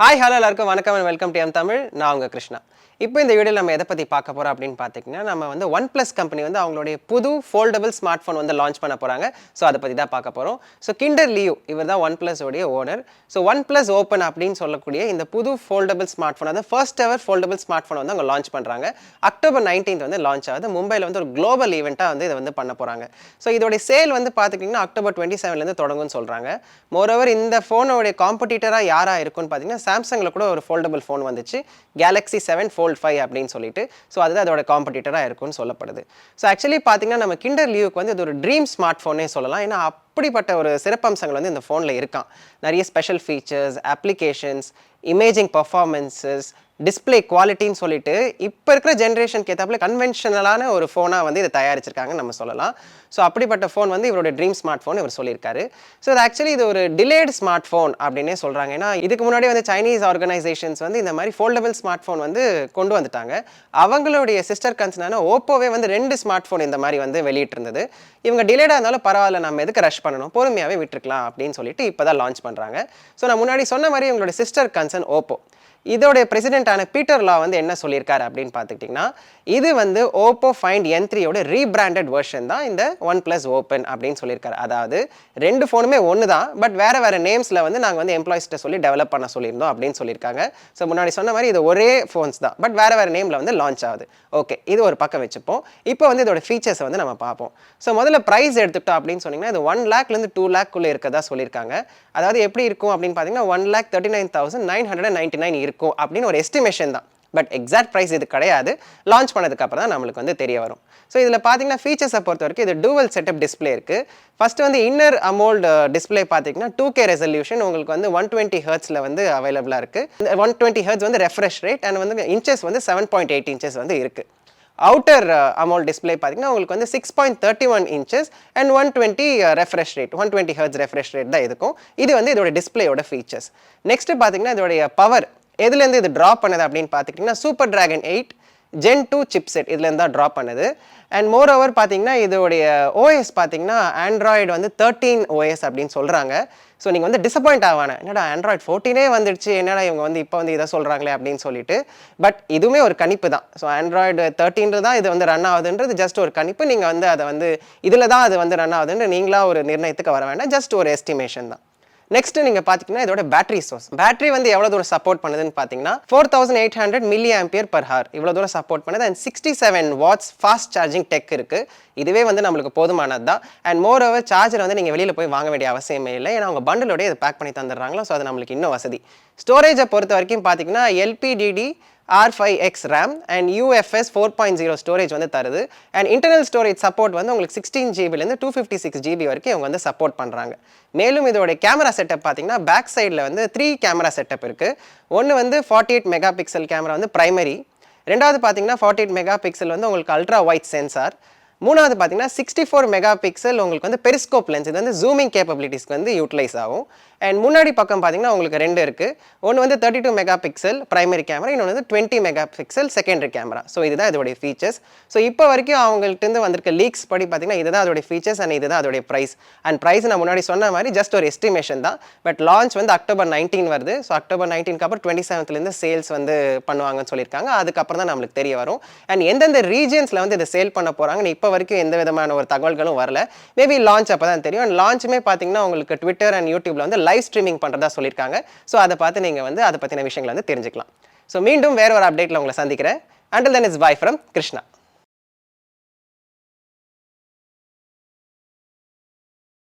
Hi hello எல்லாருக்கும் வணக்கம் and welcome to Tamil. நான் உங்கள் கிருஷ்ணா. இப்போ இந்த வீடியோவில் நம்ம எதை பற்றி பார்க்க போகிறோம் அப்படின்னு பார்த்தீங்கன்னா, நம்ம வந்து OnePlus கம்பெனி வந்து அவங்களுடைய புது ஃபோல்டபிள் ஸ்மார்ட் ஃபோன் வந்து லான்ச் பண்ண போகிறாங்க. ஸோ அதை பற்றி தான் பார்க்க போகிறோம். ஸோ கிண்டர் லியூ இவர் தான் OnePlus உடைய ஓனர். ஸோ OnePlus ஓப்பன் அப்படின்னு சொல்லக்கூடிய இந்த புது ஃபோல்டபிள் ஸ்மார்ட் ஃபோன், அதாவது first ever foldable smart phone வந்து அவங்க லான்ச் பண்ணுறாங்க. அக்டோபர் 19 வந்து லான்ச் ஆகுது. மும்பையில் வந்து ஒரு குளோபல் ஈவெண்ட்டாக வந்து இதை வந்து பண்ண போகிறாங்க. ஸோ இதோடைய சேல் வந்து பார்த்துக்கிட்டிங்கன்னா அக்டோபர் 27 தொடங்கும்னு சொல்கிறாங்க. மோரோவர் இந்த ஃபோனோடைய காம்படிட்டராக யாராக இருக்குன்னு பார்த்தீங்கன்னா, சாம்சங்கில் கூட ஒரு ஃபோல்டபிள் ஃபோன் வந்துச்சு, Galaxy 7 Fold 5 அப்படின்னு சொல்லிட்டு. ஸோ அதுதான் அதோட காம்படிட்டராக இருக்கும்னு சொல்லப்படுது. ஸோ ஆக்சுவலி பார்த்தீங்கன்னா நம்ம கிண்டர் லியூக்கு வந்து இது ஒரு ட்ரீம் ஸ்மார்ட் ஃபோனே சொல்லலாம். ஏன்னா அப்படிப்பட்ட ஒரு சிறப்பம்சங்கள் வந்து இந்த ஃபோனில் இருக்கான். நிறைய special features, applications, imaging performances, display குவாலிட்டின்னு சொல்லிட்டு இப்போ இருக்கிற ஜென்ரேஷனுக்கு ஏற்றாப்புல கன்வென்ஷனலான ஒரு ஃபோனாக வந்து இதை தயாரிச்சிருக்காங்கன்னு நம்ம சொல்லலாம். ஸோ அப்படிப்பட்ட ஃபோன் வந்து இவரோட ட்ரீம் ஸ்மார்ட் ஃபோன் இவர் சொல்லியிருக்காரு. ஸோ இது ஆக்சுவலி இது ஒரு டிலேடு ஸ்மார்ட் ஃபோன் அப்படின்னே சொல்கிறாங்க. ஏன்னா இதுக்கு முன்னாடி வந்து சைனீஸ் ஆர்கனைசேஷன்ஸ் வந்து இந்த மாதிரி ஃபோல்டபிள் ஸ்மார்ட் ஃபோன் வந்து கொண்டு வந்துட்டாங்க. அவங்களுடைய சிஸ்டர் கன்சர்னான ஓப்போவே வந்து 2 ஸ்மார்ட் ஃபோன் இந்த மாதிரி வந்து வெளியிட்டிருந்தது. இவங்க டிலேடாக இருந்தாலும் பரவாயில்ல, நம்ம எதுக்கு ரஷ் பண்ணணும், பொறுமையாகவே விட்டுருக்கலாம் அப்படின்னு சொல்லிட்டு இப்போ தான் லான்ச் பண்ணுறாங்க. ஸோ நான் முன்னாடி சொன்ன மாதிரி இவங்களோட சிஸ்டர் கன்சர்ன் ஓப்போ, இதோடைய பிரசிடென்டான பீட்டர் லா வந்து என்ன சொல்லியிருக்காரு அப்படின்னு பார்த்துக்கிட்டிங்கன்னா, இது வந்து ஓப்போ ஃபைண்ட் N3யோட ரீபிராண்டட் வெர்ஷன் தான் இந்த OnePlus ஓப்பன் அப்படின்னு சொல்லியிருக்காரு. அதாவது 2 ஃபோனுமே ஒன்று தான், பட் வேறு வேறு நேம்ஸில் வந்து நாங்கள் வந்து எம்ப்ளாயிஸ்ட்டை சொல்லி டெவலப் பண்ண சொல்லியிருந்தோம் அப்படின்னு சொல்லியிருக்காங்க. ஸோ முன்னாடி சொன்ன மாதிரி இது ஒரே ஃபோன்ஸ் தான், பட் வேறு வேறு நேமில் வந்து லான்ச் ஆகுது. ஓகே, இது ஒரு பக்கம் வச்சுப்போம். இப்போ வந்து இதோட ஃபீச்சர்ஸை வந்து நம்ம பார்ப்போம். ஸோ முதல்ல ப்ரைஸ் எடுத்துக்கிட்டோம் அப்படின்னு சொன்னீங்கன்னா, இது 1 லேக்லேருந்து 2 லேக்குள்ளே இருக்கதா சொல்லியிருக்காங்க. அதாவது எப்படி இருக்கும் அப்படின்னு பார்த்தீங்கன்னா 1,39,999 இருக்கும் அப்படின்னு ஒரு எஸ்டிமேஷன் தான். பட் எக்ஸாக்ட் ப்ரைஸ் இது கிடையாது. லான்ச் பண்ணதுக்கு அப்புறம் தான் நம்மளுக்கு வந்து தெரிய வரும். ஸோ இதில் பார்த்தீங்கன்னா ஃபீச்சர்ஸை பொறுத்த வரைக்கும் இது டூவல் செட்டப் டிஸ்பிளே இருக்குது. ஃபஸ்ட்டு வந்து இன்னர் அமோல்டு டிஸ்பிளே பார்த்தீங்கன்னா 2K ரெசல்யூஷன் உங்களுக்கு வந்து 120 ஹெர்ட்ஸில் வந்து அவைலபிளாக இருக்குது. 120 ஹெர்ட்ஸ் வந்து ரெஃப்ரெஷ் ரேட் அண்ட் வந்து இன்ச்சஸ் வந்து 7.8 இன்ச்சஸ் வந்து இருக்குது. அவுட்டர் அமோல்ட் டிஸ்பிளே பார்த்தீங்கன்னா உங்களுக்கு வந்து 6.31 inches and 120 refresh rate, 120 hertz refresh rate தான் இருக்கும். இது வந்து இதோட டிஸ்பிளேயோட ஃபீச்சர்ஸ். நெக்ஸ்ட் பார்த்தீங்கன்னா இதோடைய பவர் எதுலேருந்து இது ட்ராப் பண்ணது அப்படின்னு பார்த்துக்கிட்டிங்கன்னா சூப்பர் டிராகன் 8 Gen 2 சிப்செட் இதுலேருந்து தான் ட்ராப் பண்ணுது. அண்ட் மோர் ஓவர் பார்த்தீங்கன்னா இதோடைய ஓஎஸ் பார்த்தீங்கன்னா ஆண்ட்ராய்டு வந்து 13 ஓஎஸ் அப்படின்னு சொல்கிறாங்க. ஸோ நீங்கள் வந்து டிசப்பாயிண்ட் ஆவானே, என்னடா ஆண்ட்ராய்டு 14 வந்துடுச்சு, என்னடா இவங்க வந்து இப்போ வந்து இதை சொல்கிறாங்களே அப்படின்னு சொல்லிட்டு. பட் இதுவுமே ஒரு கணிப்பு தான். ஸோ ஆண்ட்ராய்டு 13 தான் இது வந்து ரன் ஆகுதுன்றது ஜஸ்ட் ஒரு கணிப்பு. நீங்கள் வந்து அதை வந்து இதில் தான் அது வந்து ரன் ஆகுதுன்னு நீங்களாக ஒரு நிர்ணயத்துக்கு வர வேண்டாம், ஜஸ்ட் ஒரு எஸ்டிமேஷன் தான். நெக்ஸ்ட் நீங்கள் பார்த்தீங்கன்னா இதோட பேட்டரி சோர்ஸ், பேட்டரி வந்து எவ்வளோ தூரம் சப்போர்ட் பண்ணுதுன்னு பார்த்தீங்கன்னா 4800 mAh இவ்வளோ தூரம் சப்போர்ட் பண்ணுது. And 67 watts fast charging tech இருக்குது. இதுவே வந்து நம்மளுக்கு போதுமானது தான். அண்ட் மோர் ஓவர் சார்ஜர் வந்து நீங்கள் வெளியில் போய் வாங்க வேண்டிய அவசியமே இல்லை, ஏன்னா அவங்க பண்டிலோடய இதை பேக் பண்ணி தந்துடுறாங்களோ. ஸோ அது நம்மளுக்கு இன்னும் வசதி. ஸ்டோரேஜை பொறுத்த வரைக்கும் பார்த்தீங்கன்னா LPDD R5X RAM and UFS 4.0 storage வந்து தருது. அண்ட் இன்டர்னல் ஸ்டோரேஜ் சப்போர்ட் வந்து உங்களுக்கு 16 ஜிபிலேருந்து 256 ஜிபி வரைக்கும் இவங்க வந்து சப்போர்ட் பண்ணுறாங்க. மேலும் இதோட கேமரா செட்டப் பார்த்தீங்கன்னா பேக் சைடில் வந்து 3 கேமரா செட்டப் இருக்குது. ஒன்று வந்து 48 மெகா பிக்சல் கேமரா வந்து ப்ரைமரி. ரெண்டாவது பார்த்தீங்கன்னா 48 மெகா பிக்சல் வந்து உங்களுக்கு அல்ட்ரா வைட் சென்சார். மூணாவது பார்த்தீங்கன்னா 64 மெகா பிக்சல் உங்களுக்கு வந்து பெரிஸ்கோப் லென்ஸ், இது வந்து ஜூமிங் கேப்பபிலிட்டிஸ்க்கு வந்து யூட்டிலைஸ் ஆகும். அண்ட் முன்னாடி பக்கம் பார்த்தீங்கன்னா உங்களுக்கு 2 இருக்குது. ஒன்று வந்து 32 மெகா பிக்சல் ப்ரைமரி கேமரா, இன்னொன்று வந்து 20 mega pixel secondary camera. So இதுதான் இதோடைய ஃபீச்சர்ஸ். ஸோ இப்போ வரைக்கும் அவங்கள்ட்ட வந்திருக்க லீக்ஸ் படி பார்த்தீங்கன்னா இதுதான் அதோடைய ஃபீச்சர்ஸ் அண்ட் இதுதான் அதோடைய ப்ரைஸ். அண்ட் ப்ரைஸ் நான் முன்னாடி சொன்ன மாதிரி ஜஸ்ட் ஒரு எஸ்டிமேஷன் தான். பட் லான்ச் வந்து அக்டோபர் 19 வருது. ஸோ அக்டோபர் 19க்கு அப்புறம் 27லேருந்து சேல்ஸ் வந்து பண்ணுவாங்கன்னு சொல்லியிருக்காங்க. அதுக்கப்புறம் தான் நம்மளுக்கு தெரிய வரும். அண்ட் எந்தெந்த ரீஜியன்ஸில் வந்து இதை சேல் பண்ண போகிறாங்கன்னு இப்போ வரைக்கும் எந்த விதமான ஒரு தகவல்களும் வரல. மேபி லான்ச் அப்போ தான் தெரியும். அண்ட் லான்ச்சுமே பார்த்தீங்கன்னா உங்களுக்கு ட்விட்டர் அண்ட் யூடியூப்ல வந்து லைவ் ஸ்ட்ரீமிங் பண்ணுறதா சொல்லியிருக்காங்க. ஸோ அதை பார்த்து நீங்கள் வந்து அதை பற்றின விஷயங்களை வந்து தெரிஞ்சுக்கலாம். ஸோ மீண்டும் வேற ஒரு அப்டேட்டில் உங்களை சந்திக்கிறேன். Until then, it's bye from Krishna.